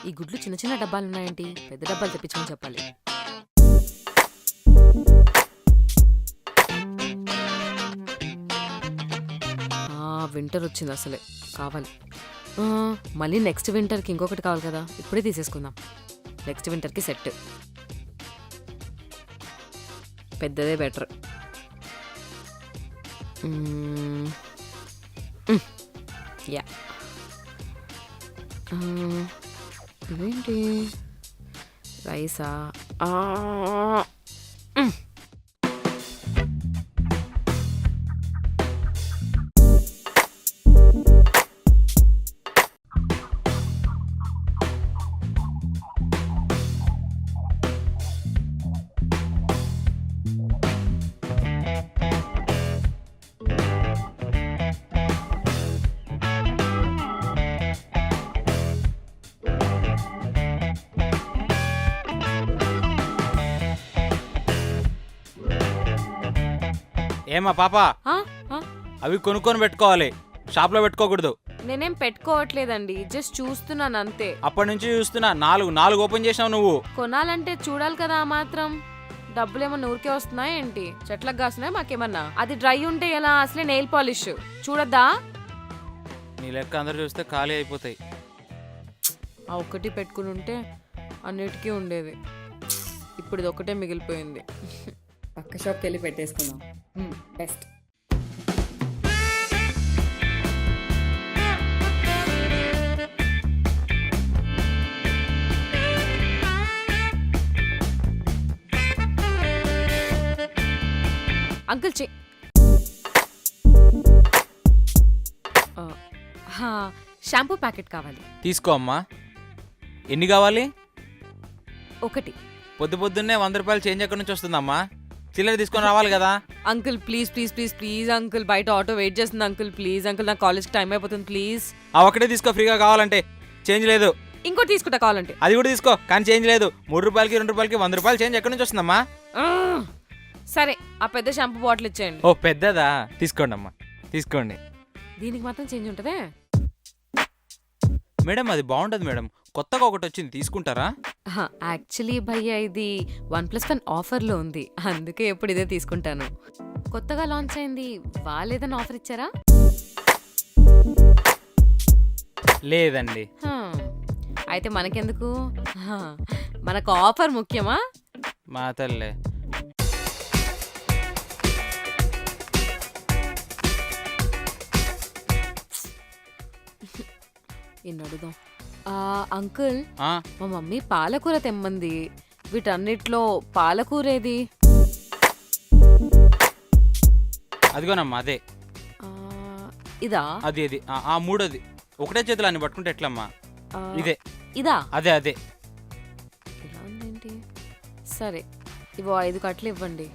ఈ గుడ్లు చిన్న చిన్న డబ్బాలు ఉన్నాయేంటి? పెద్ద డబ్బాలు తెప్పించమని చెప్పాలి. వింటర్ వచ్చింది అసలే కావాలి. మళ్ళీ నెక్స్ట్ వింటర్కి ఇంకొకటి కావాలి కదా, ఇప్పుడే తీసేసుకుందాం. నెక్స్ట్ వింటర్కి సెట్ పెద్దదే బెటర్. యా ఇవేంటి రైసా? ఏమా పాప, అవి కొనుక్కొని పెట్టుకోవాలి, షాప్లో పెట్టుకోకూడదు. నేనేం పెట్టుకోవట్లేదండి, జస్ట్ చూస్తున్నాను అంతే. అప్పటి నుంచి చూస్తున్నా, నాలుగు ఓపెన్ చేసినావు నువ్వు. కొనాలంటే చూడాలి కదా, ఆ మాత్రం. డబ్బులేమన్నా ఊరికే వస్తున్నాయా ఏంటి? చెట్లకు కాస్తున్నాయా మాకేమన్నా? అది డ్రై ఉంటే ఎలా? అసలే నెయిల్ పాలిష్ చూడద్దా? నీ లెక్క అందరు చూస్తే ఖాళీ అయిపోతాయి. ఆ ఒక్కటి పెట్టుకుని ఉంటే అన్నిటికీ ఉండేది. ఇప్పుడు ఇది ఒకటే మిగిలిపోయింది. పక్క షాప్కి వెళ్ళి పెట్టేసుకుందాం, బెస్ట్. అంకుల్ షాంపూ ప్యాకెట్ కావాలి. తీసుకో అమ్మా. ఎన్ని కావాలి? ఒకటి. పొద్దున్నే 100 రూపాయలు చేంజ్ ఎక్కడి నుంచి వస్తుందమ్మా? చిల్లర తీసుకొని రావాలి కదా. Uncle please please please please uncle, బయట ఆటో వెయిట్ చేస్తుంది అంకుల్. ప్లీజ్ అంకుల్, నా కాలేజ్కి టైం అయిపోతుంది ప్లీజ్. ఆ ఒకటే తీసుకో, ఫ్రీగా కావాలంటే. చేంజ్ లేదు. ఇంకోటి తీసుకుంటా కావాలంటే. అది కూడా తీసుకో, కానీ చేంజ్ లేదు. 3 రూపాయలకి 2 రూపాయలకి 100 రూపాయలు చేంజ్ ఎక్కడి నుంచి వస్తుందమ్మా? సరే, ఆ పెద్ద షాంపూ బాటిల్ ఇచ్చేయండి. ఓ పెద్దదా? తీసుకోండి అమ్మా, తీసుకోండి. దీనికి మాత్రం చేంజ్ ఉంటుందే మేడం? అది బాగుంటుంది మేడం, కొత్తగా ఒకటి వచ్చింది, తీసుకుంటారా? యాక్చువల్లీ భయ్య ఇది 1+1 ఆఫర్లో ఉంది, అందుకే ఎప్పుడు ఇదే తీసుకుంటాను. కొత్తగా లాంచ్ అయింది, వాళ్ళు ఏదైనా ఆఫర్ ఇచ్చారా? లేదండి. అయితే మనకెందుకు, మనకు ఆఫర్ ముఖ్యమా? మా తల్లే. ఇన్ని అడుగుదాం. అంకుల్, మా మమ్మీ పాలకూర తెమ్మంది. వీటన్నిటిలో పాలకూరేది? అదిగోనమ్మా, అదే. ఇదా? అది అది మూడోది. ఒకటే చేతులు అన్ని పట్టుకుంటే ఎట్లమ్మా? ఇదే. ఇదా? అదే అదే. ఇలా ఉందేంటి? సరే, ఇవో 5 కట్టలు ఇవ్వండి.